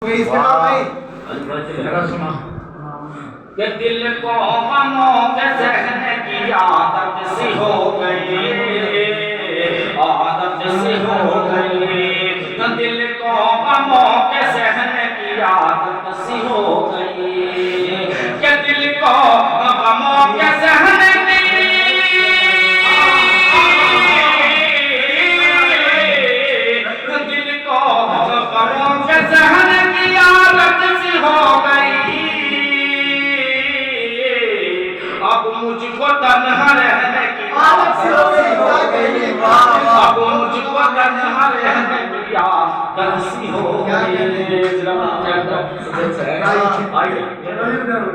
کہ دل کو غموں کے ذہن کی عادت سی ہو گئی، عادت سی ہو گئی، دل کو غموں کے ذہن کی عادت سی ہو گئی، کہ دل کو غموں کے ذہن کی دل کو غموں کے ذہن کی عادت سی ہو گئی، اب مجھ کو تنہا رہنے کی عادت سی ہو گئی، اب مجھ کو تنہا رہنے کی عادت سی ہو گئی،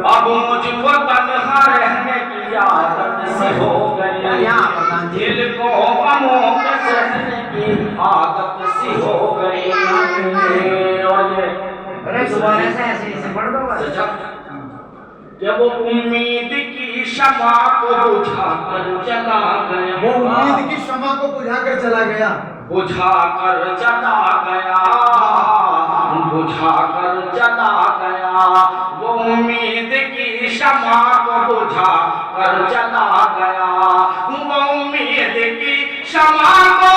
اب مجھ کو تنہا رہنے کی عادت سی ہو گئی، دل کو غموں کے ذہن کی عادت سی ہو گئی، کہ وہ امید کی شمع کو بجھا کر چلا گیا، وہ امید کی شمع کو بجھا کر چلا گیا، بجھا کر چلا گیا، بجھا کر چلا گیا، وہ امید کی شمع کو بجھا کر چلا گیا، وہ امید کی شمع کو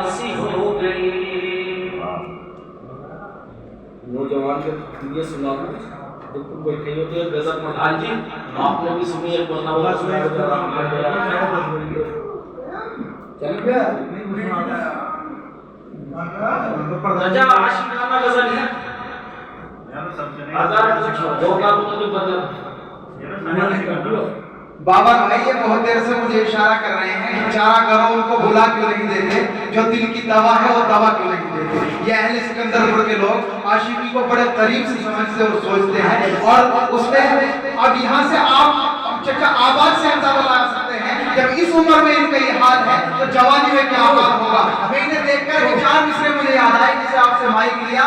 سی ہو گئی۔ نوجوان کے یہ سنا دوں جب تم بیٹھے ہوتے ہیں غزل مدھان جی آپ نے بھی سنی ہے قرآن اللہ سنا رجا عاشقانہ غزل ہے ہزار دو کا تو بدل بابا بھائی یہ بہت دیر سے مجھے اشارہ کر رہے ہیں کہ چارہ گروں ان کو بھلا کیوں نہیں دیتے، جو دل کی دوا ہے وہ دوا کیوں نہیں دیتے۔ یہ اہل سکندر پور کے لوگ عاشقی کو بڑے قریب سے سمجھتے اور سوچتے ہیں، اور اس میں اب یہاں سے آپ چچا آباد سے اندازہ لگا سکتے ہیں جب اس عمر میں ان کا یہ حال ہے تو جوانی میں کیا حال ہوگا۔ میں انہیں دیکھ کر وہ چار مصرے مجھے یاد آئے جسے آپ سے مائک لیا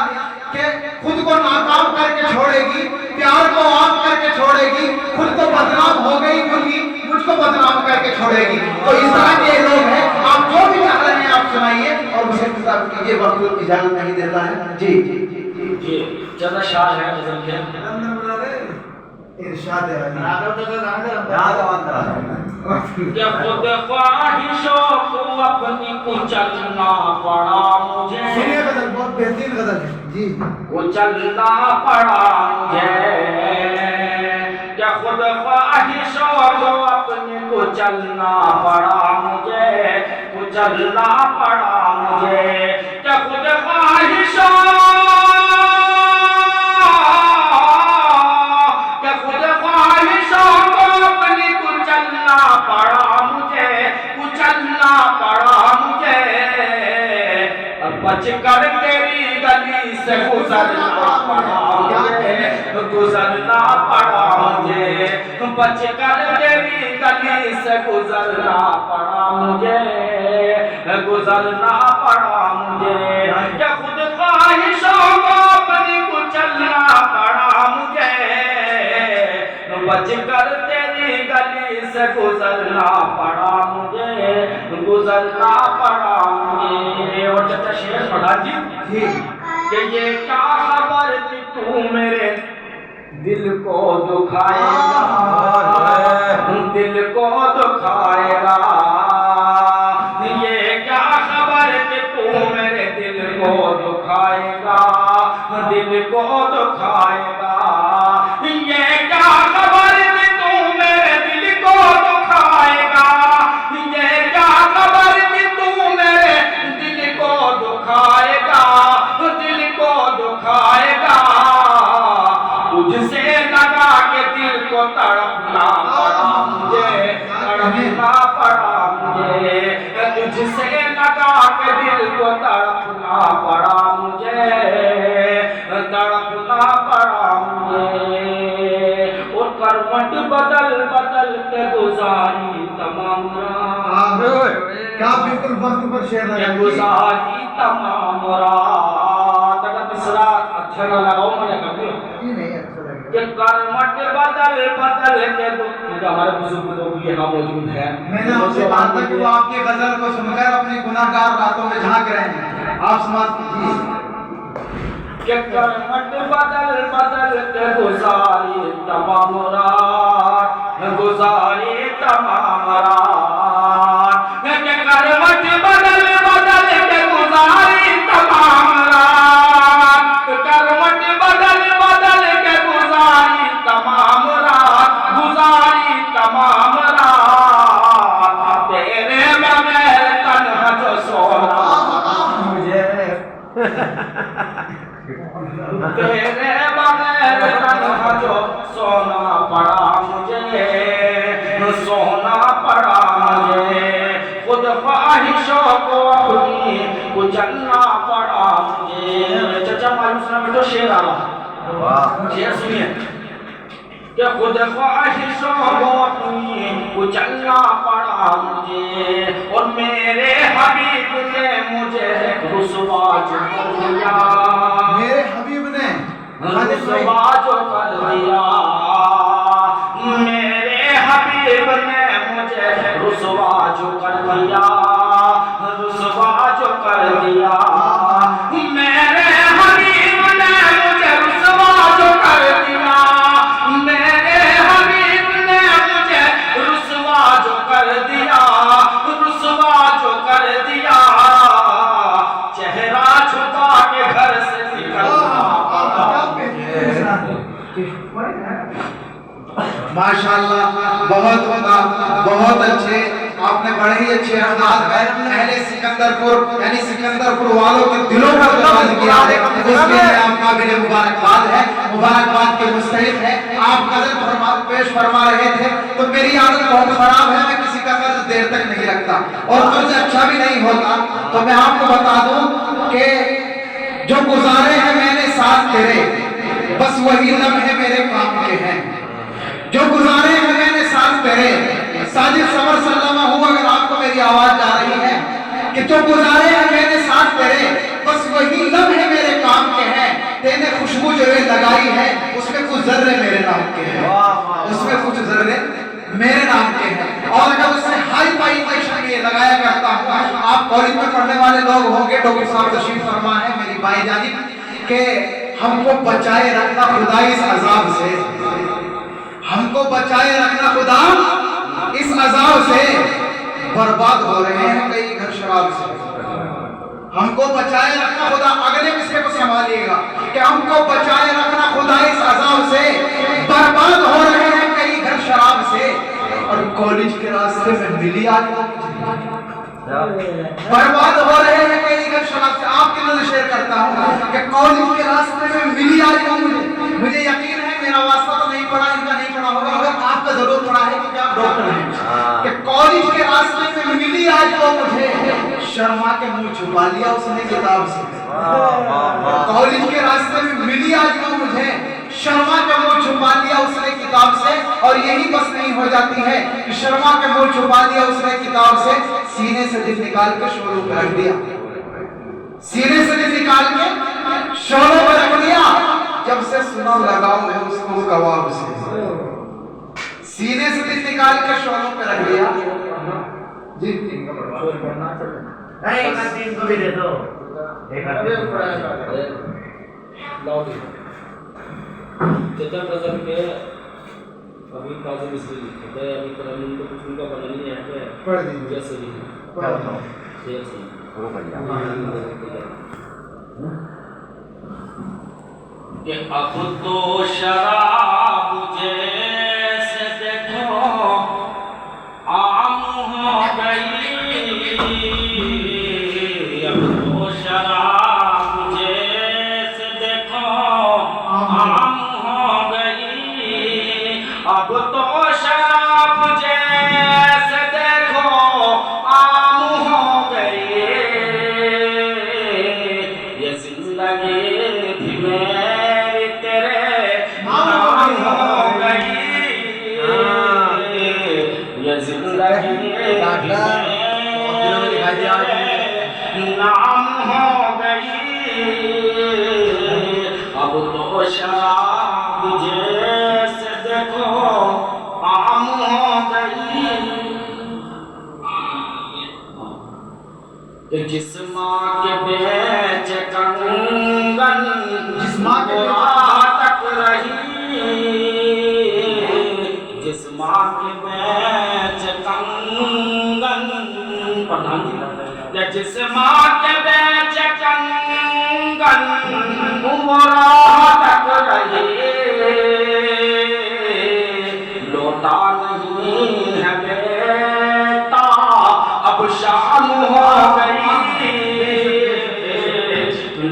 کہ خود کو ناکام کر کے چھوڑے گی، پیار کو عام کر کے چھوڑے گی، خود کو بدنام ہو گئی کیونکہ مجھ کو بدنام کر کے چھوڑے گی۔ تو اس طرح کے لوگ ہیں، آپ جو بھی چاہ رہے ہیں آپ سنائیے اور مجھے خطاب کیجیے، وقت اجازت نہیں دیتا ہے۔ جی جی جی جی جی چلو شاہ ہے غزل کے ارشاد ہے کہ خود خواہشوں کو اپنی کچلنا پڑا مجھے، سنیے غزل بہت بہترین غزل ہے جی، کچلنا پڑا مجھے، کہ خود خواہشوں کو اپنی کچلنا پڑا مجھے، کچلنا پڑا مجھے، کہ خود خواہشوں بچ کر تیری گلی سے گزرنا پڑا مجھے، گزرنا پڑا مجھے، بچ کر تیری گلی سے گزرنا پڑا مجھے، گزرنا پڑا مجھے، کہ خود خواہشوں کو اپنی کچلنا پڑا مجھے، بچ کر تیری گلی سے گزرنا پڑا مجھے، گزرنا پڑا مجھے۔ اور چچا شیخ پڑھا جی کہ یہ کیا خبر تھی تو میرے دل کو دکھائے گا، دل کو دکھائے گا، یہ کیا خبر تھی تو میرے دل کو دکھائے گا، دل کو دکھائے گا، یہ کیا خبر تھی تو میرے دل کو دکھائے گا، یہ کیا خبر تھی تو میرے دل کو دکھائے گا، دل کو دکھائے گا، تجھ سے لگا کے دل کو تڑپنا پڑا مجھے، تڑپنا پڑا مجھے، تجھ سے لگا کے دل کو تڑپنا پڑا مجھے، تڑپنا پڑا مجھے۔ کرمٹ بدل بدل کے گزاری تمام رات کیا بالکل وقت پر شعر کہ لگا گزاری تمام رات اگر مصرع اچھا نہ لگاؤ میں کر دوں نہیں اچھا لگا کہ کرمٹ بدل بدل کے کیونکہ ہمارے بزرگ لوگ یہاں موجود ہیں میں نے آپ سے کہا تھا کہ وہ آپ کی غزل کو سن کر اپنی گناہ گار راتوں میں جھانک رہے ہیں آپ سماعت کیجیے کہ کرمٹ بدل بدل کے گزاری تمام رات گزاری تمام رات کہ کرمٹ بدل بدل کے گزاری تمام رات کرمٹ بدل بدل کے گزاری تمام رات گزاری تمام رات تیرے بغیر تنہا جو سونا مجھے تیرے بغیر تنہا جو سونا پڑا مجھے سونا پڑا مجھے خود خواہشوں کو اپنی کچلنا پڑا مجھے چچا مایوس نہ بیٹھو شعر آ رہا شعر سنیے کہ خود خواہشوں کو اپنی کچلنا پڑا مجھے اور میرے حبیب نے مجھے رسوا جو کر دیا میرے حبیب نے رسوا جو کر دیا میرے حبیب نے مجھے رسوا جو کر دیا رسوا جو کر دیا میرے حبیب نے مجھے رسوا جو کر دیا میرے حبیب نے مجھے رسوا جو کر دیا رسوا جو کر دیا چہرہ چھپا کے گھر سے نکلنا ماشاءاللہ بہت اچھے آپ نے بڑے ہی اچھے انداز میں اہل سکندر پور یعنی سکندر پور والوں کے دلوں پر دراز کیا ہے اس کے لیے آپ قابل مبارکباد ہے مبارکباد کے مستحق ہے آپ قدر پیش فرما رہے تھے تو میری عادت بہت خراب ہے میں کسی کا قرض دیر تک نہیں رکھتا اور قرض اچھا بھی نہیں ہوتا تو میں آپ کو بتا دوں کہ جو گزارے ہیں میں نے ساتھ تیرے بس وہی لمحے میرے کام کے ہیں جو گزارے ہیں میں نے ساتھ تیرے ساجد سمر سلامہ ہوا اگر آپ کو میری آواز جا رہی ہے کہ جو گزارے ہیں میں نے ساتھ تیرے بس وہی لمحے میرے کام کے ہیں تینے خوشبو جو لگائی ہے اس میں کچھ ذرے میرے نام کے ہیں اس میں کچھ ذرے میرے نام کے ہیں اور اگر اس نے ہائی فائی انجیکشن یہ لگایا کرتا ہوں آپ کالج میں پڑھنے والے لوگ ہوں گے ڈاکٹر صاحب تشریف فرما ہے میری بھائی جانب کہ ہم کو بچائے رکھنا خدا اس عذاب سے ہم کو بچائے رکھنا خدا اس عذاب سے برباد ہو رہے ہیں کئی گھر شراب سے ہم کو بچائے رکھنا خدا اگلے مصرے کو سنبھالیے گا کہ ہم کو بچائے رکھنا خدا اس عذاب سے برباد ہو رہے ہیں کئی گھر شراب سے اور کالج کے راستے میں ملی آج برباد ہو رہے ہیں کئی گھر شراب سے آپ کے لیے شیئر کرتا ہوں کہ کالج کے راستے میں ملی آج مجھے یقین ہے میرا واسطہ تو نہیں پڑا ان کا نہیں پڑا ہوگا اگر آپ کا ضرور پڑا ہے کیونکہ آپ ڈاکٹر ہیں کہ کالج کے راستے میں ملی آج وہ مجھے شرما کے منہ چھپا لیا اس نے کتاب سے کالج کے راستے میں ملی آج وہ مجھے شرما کے منہ چھپا لیا اس نے کتاب سے اور یہی بس نہیں ہو جاتی ہے کہ شرما کے منہ چھپا لیا اس نے کتاب سے سینے سے دل نکال کے شولوں پہ رکھ دیا سینے سے دل نکال کے شولوں پہ رکھ دیا جب سے سنا لگاؤ میں اس کو کباب سے سینے سے دل نکال کے شولوں پہ رکھ دیا جی ایک تین کو بھی دے دو چچا قسم کے ابھی تازہ مصری لکھتے ہیں ابھی ترمیم کو کچھ ان کا بنا نہیں ہے پڑھ دیجیے جیسے ہی پڑھ دو شیر سے کہ اب تو شراب جیسے دیکھو عام ہو گئی اب تو شراب جیسے دیکھو عام ہو گئی اب تو شراب جیسے دیکھو عام ہو گئی یہ زندگی بھی میری تیرے جس ماں کے بیچ کنگن جس ماں کے تک رہی، جس ماں کے بیچ کنگن جس ماں کے بیچ کنگن تک رہی، لوٹا نہیں ہے بیٹا اب شام ہو گئی،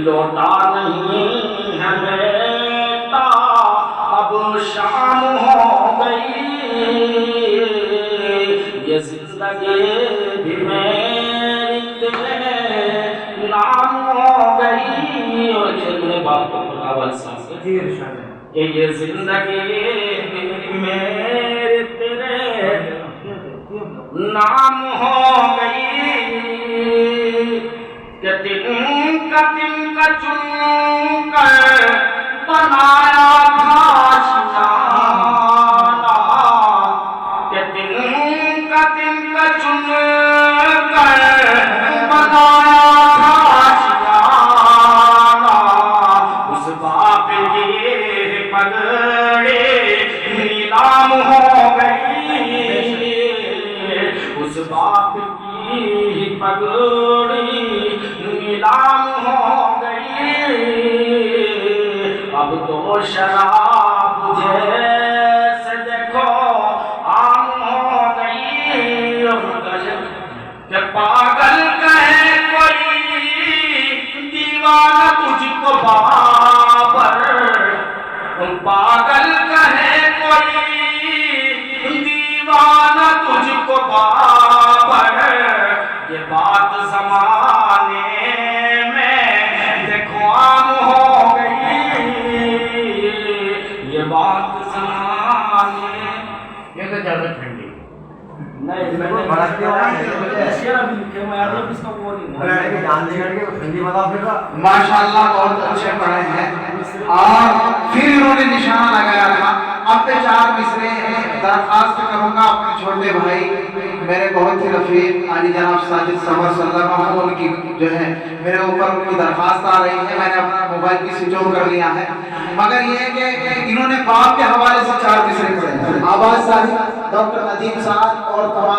لوٹا نہیں ہے بیٹا اب شام ہو گئی، یہ زندگی بھی میری تیرے نام ہو گئی، اور یہ بات کو اول ساتھ یہ زندگی بھی میرے تیرے نام ہو گئی، کہ دن کا چن کر بنایا تھا شکارا، کہ دن کا چن کر بنایا تھا شکارا، اس باپ کی پگڑی نیلام ہو گئی، اس باپ کی پگڑی نیلام ہو گئی، اب تو شراب جیسے دیکھو عام ہو گئی، کہ پاگل کہے کوئی دیوانہ تجھ کو بابر، پاگل کہے کوئی دیوانہ تجھ کو بابر، یہ بات زمانے میں دیکھو عام ہو گئی، یہ بات زمانے یہ تو زیادہ ٹھنڈی نہیں میں نے ماشاءاللہ بہت اچھے پڑھے ہیں، اور پھر انہوں نے نشانہ لگایا تھا۔ اب میں 4 مصرے درخواست کروں گا اپنے چھوٹے بھائی میرے بہت ہی رفیق علی جناب ساجد سمر صلی اللہ علیہ وسلم کی جو ہے میرے اوپر ان کی درخواست آ رہی ہے، میں نے اپنا موبائل کی سوئچ آف کر لیا ہے، مگر یہ کہ انہوں نے باپ کے حوالے سے 4 مصرے پڑھے ہیں۔ آواز صاحب ڈاکٹر ندیم صاحب اور تمام